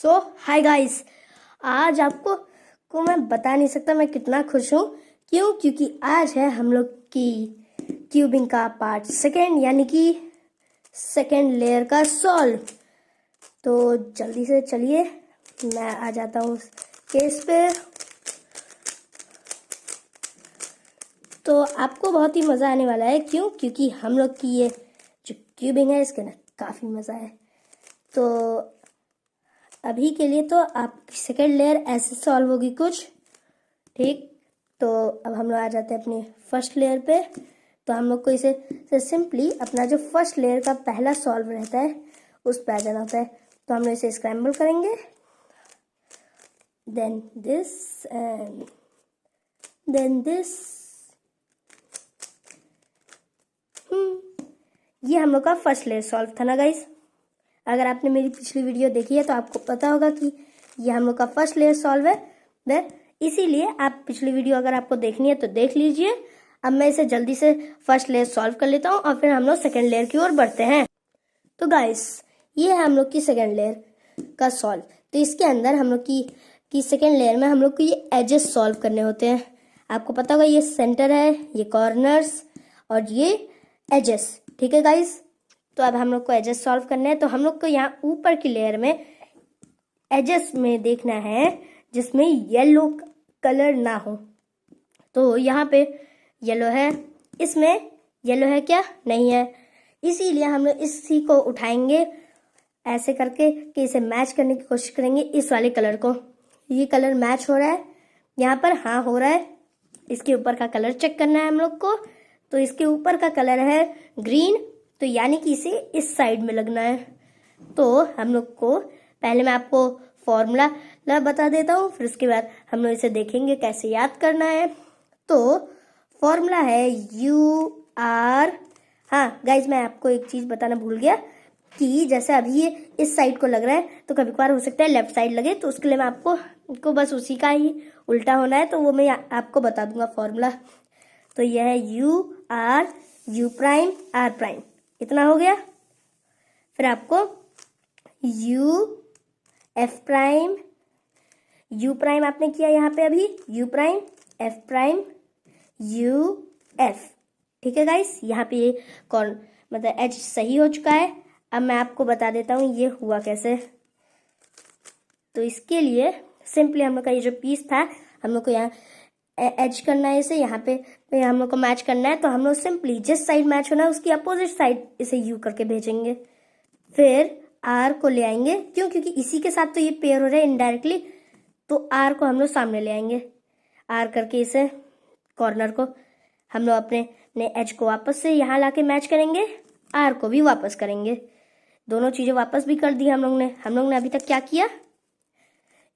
सो hi guys, आज आपको मैं बता नहीं सकता मैं कितना खुश हूँ। क्योंकि आज है हम लोग की क्यूबिंग का पार्ट सेकेंड, यानी कि सेकेंड लेयर का सॉल्व। तो जल्दी से चलिए मैं आ जाता हूँ केस पे। तो आपको बहुत ही मज़ा आने वाला है। क्योंकि हम लोग की ये जो क्यूबिंग है इसके अंदर काफ़ी मज़ा है। तो अभी के लिए तो आपकी सेकेंड लेयर ऐसे सॉल्व होगी कुछ, ठीक। तो अब हम लोग आ जाते हैं अपनी फर्स्ट लेयर पे। तो हम लोग को इसे सिंपली अपना जो फर्स्ट लेयर का पहला सॉल्व रहता है उस पर आ जाना होता है। तो हम लोग इसे स्क्रैम्बल करेंगे, then this and then this. ये हम लोग का फर्स्ट लेयर सॉल्व था ना गाइस। अगर आपने मेरी पिछली वीडियो देखी है तो आपको पता होगा कि ये हम लोग का फर्स्ट लेयर सॉल्व है। इसीलिए आप पिछली वीडियो अगर आपको देखनी है तो देख लीजिए। अब मैं इसे जल्दी से फर्स्ट लेयर सॉल्व कर लेता हूँ और फिर हम लोग सेकेंड लेयर की ओर बढ़ते हैं। तो गाइस, ये है हम लोग की सेकेंड लेयर का सॉल्व। तो इसके अंदर हम लोग की सेकेंड लेयर में हम लोग को ये एजेस सॉल्व करने होते हैं। आपको पता होगा ये सेंटर है, ये कॉर्नर्स और ये एजेस, ठीक है गाइस। तो अब हम लोग को एजेस सॉल्व करने हैं। तो हम लोग को यहाँ ऊपर की लेयर में एजेस में देखना है जिसमें येलो कलर ना हो। तो यहाँ पे येलो है, इसमें येलो है क्या? नहीं है। इसीलिए हम लोग इसी को उठाएंगे ऐसे करके कि इसे मैच करने की कोशिश करेंगे इस वाले कलर को। ये कलर मैच हो रहा है यहाँ पर, हाँ हो रहा है। इसके ऊपर का कलर चेक करना है हम लोग को। तो इसके ऊपर का कलर है ग्रीन, तो यानी कि इसे इस साइड में लगना है। तो हम लोग को पहले मैं आपको फॉर्मूला बता देता हूँ, फिर उसके बाद हम लोग इसे देखेंगे कैसे याद करना है। तो फॉर्मूला है UR। हाँ गाइज, मैं आपको एक चीज़ बताना भूल गया कि जैसे अभी ये इस साइड को लग रहा है तो कभी कभार हो सकता है लेफ्ट साइड लगे, तो उसके लिए मैं आपको बस उसी का ही उल्टा होना है, तो वो मैं आपको बता दूंगा फॉर्मूला। तो यह है UR U prime R prime, इतना हो गया। फिर आपको U F prime, U prime आपने किया यहाँ पे अभी, U prime F prime U F, ठीक है गाइस। यहाँ पे ये कौन मतलब एज सही हो चुका है। अब मैं आपको बता देता हूँ ये हुआ कैसे। तो इसके लिए सिंपली हम लोग का ये जो पीस था हम लोग को यहाँ एज करना है, इसे यहाँ पे हम लोग को मैच करना है। तो हम लोग सिंपली जिस साइड मैच होना है उसकी अपोजिट साइड इसे यू करके भेजेंगे। फिर आर को ले आएंगे, क्योंकि इसी के साथ तो ये पेयर हो रहा है इनडायरेक्टली, तो आर को हम लोग सामने ले आएंगे। आर करके इसे कॉर्नर को हम लोग अपने एज को वापस से यहाँ ला के मैच करेंगे, आर को भी वापस करेंगे। दोनों चीज़ें वापस भी कर दी हम लोग ने अभी तक क्या किया,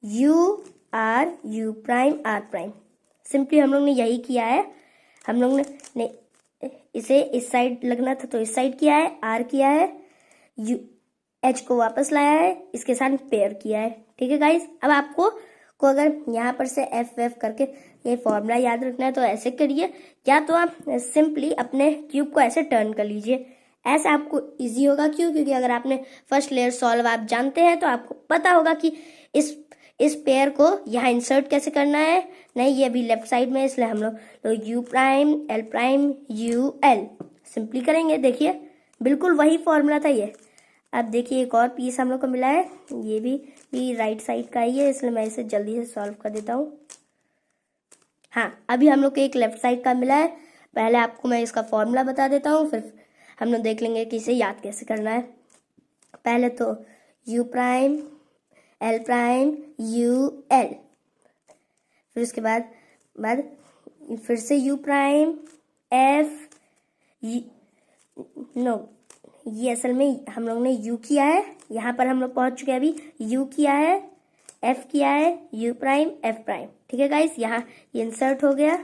UR U prime R prime. Simply हम लोग ने यही किया है। हम लोग ने इसे इस साइड लगना था तो इस साइड किया है, आर किया है, एच को वापस लाया है, इसके साथ पेयर किया है, ठीक है गाइस। अब आपको अगर यहाँ पर से F करके ये फॉर्मूला याद रखना है तो ऐसे करिए, या तो आप सिंपली अपने क्यूब को ऐसे टर्न कर लीजिए, ऐसे आपको इजी होगा। क्योंकि अगर आपने फर्स्ट लेयर सॉल्व आप जानते हैं तो आपको पता होगा कि इस पेयर को यहाँ इंसर्ट कैसे करना है। नहीं, ये अभी लेफ्ट साइड में, इसलिए हम लोग U prime L prime U L simply करेंगे। देखिए बिल्कुल वही फॉर्मूला था ये। अब देखिए एक और पीस हम लोग को मिला है, ये भी राइट साइड का ही है, इसलिए मैं इसे जल्दी से सॉल्व कर देता हूँ। हाँ, अभी हम लोग को एक लेफ्ट साइड का मिला है। पहले आपको मैं इसका फॉर्मूला बता देता हूँ, फिर हम लोग देख लेंगे कि इसे याद कैसे करना है। पहले तो U prime L prime U L, फिर उसके बाद फिर से U प्राइम F नो, ये असल में हम लोग ने U किया है, यहाँ पर हम लोग पहुँच चुके हैं। अभी U किया है, F किया है, U प्राइम F प्राइम, ठीक है गाइस। यहाँ ये इंसर्ट हो गया।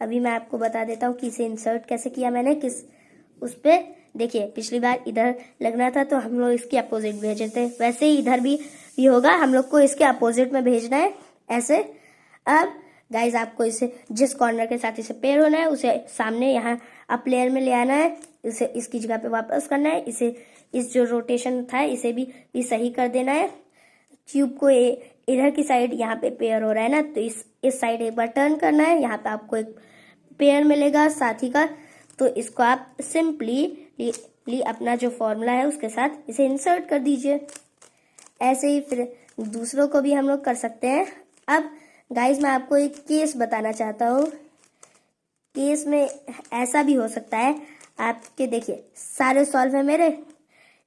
अभी मैं आपको बता देता हूँ कि इसे इंसर्ट कैसे किया मैंने, किस उस पर। देखिए पिछली बार इधर लगना था तो हम लोग इसके अपोजिट भेजे थे, वैसे ही इधर भी होगा, हम लोग को इसके अपोजिट में भेजना है ऐसे। अब गाइज आपको इसे जिस कॉर्नर के साथ इसे पेयर होना है उसे सामने यहाँ अप लेयर में ले आना है, इसे इसकी जगह पे वापस करना है, इसे इस जो रोटेशन था इसे भी सही कर देना है। क्यूब को इधर की साइड यहाँ पे पेयर हो रहा है ना, तो इस साइड एक बार टर्न करना है, यहाँ पे आपको एक पेयर मिलेगा साथी का। तो इसको आप सिंपली अपना जो फॉर्मूला है उसके साथ इसे इंसर्ट कर दीजिए। ऐसे ही फिर दूसरों को भी हम लोग कर सकते हैं। अब गाइस मैं आपको एक केस बताना चाहता हूँ। केस में ऐसा भी हो सकता है, आपके देखिए सारे सॉल्व है मेरे,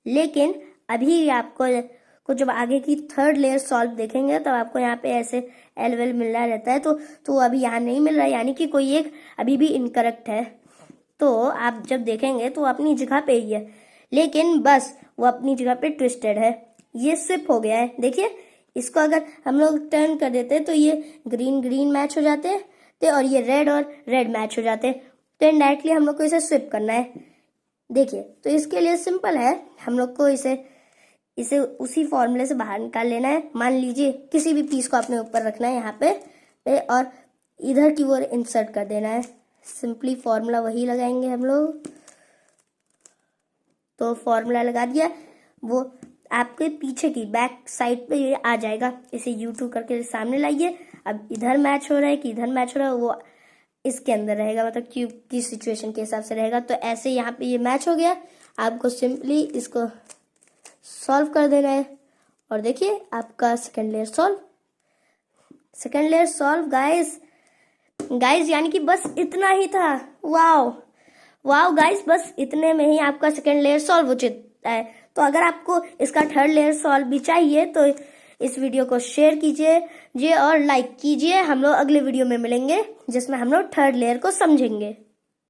लेकिन अभी आपको जब आगे की थर्ड लेयर सॉल्व देखेंगे तो आपको यहाँ पे ऐसे एल मिल रहा रहता है, तो अभी यहाँ नहीं मिल रहा है, यानी कि कोई एक अभी भी इनकरेक्ट है। तो आप जब देखेंगे तो अपनी जगह पे ही है, लेकिन बस वो अपनी जगह पे ट्विस्टेड है, ये स्विप हो गया है। देखिए इसको अगर हम लोग टर्न कर देते तो ये ग्रीन मैच हो जाते और ये रेड मैच हो जाते। तो इनडायरेक्टली हम लोग को इसे स्विप करना है। देखिए तो इसके लिए सिंपल है, हम लोग को इसे उसी फॉर्मूले से बाहर निकाल लेना है। मान लीजिए किसी भी पीस को अपने ऊपर रखना है यहाँ पे और इधर की ओर इंसर्ट कर देना है। सिंपली फॉर्मूला वही लगाएंगे हम लोग। तो फॉर्मूला लगा दिया, वो आपके पीछे की बैक साइड पे ये आ जाएगा। इसे U2 करके सामने लाइए। अब इधर मैच हो रहा है कि इधर मैच हो रहा है, वो इसके अंदर रहेगा, मतलब क्यूब की सिचुएशन के हिसाब से रहेगा। तो ऐसे यहाँ पे ये मैच हो गया। आपको सिंपली इसको सॉल्व कर देना है और देखिए आपका सेकेंड लेयर सॉल्व गाइस यानी कि बस इतना ही था। वाओ गाइस, बस इतने में ही आपका सेकेंड लेयर सॉल्व हो चुका है। तो अगर आपको इसका थर्ड लेयर सॉल्व भी चाहिए तो इस वीडियो को शेयर कीजिए और लाइक कीजिए। हम लोग अगले वीडियो में मिलेंगे जिसमें हम लोग थर्ड लेयर को समझेंगे।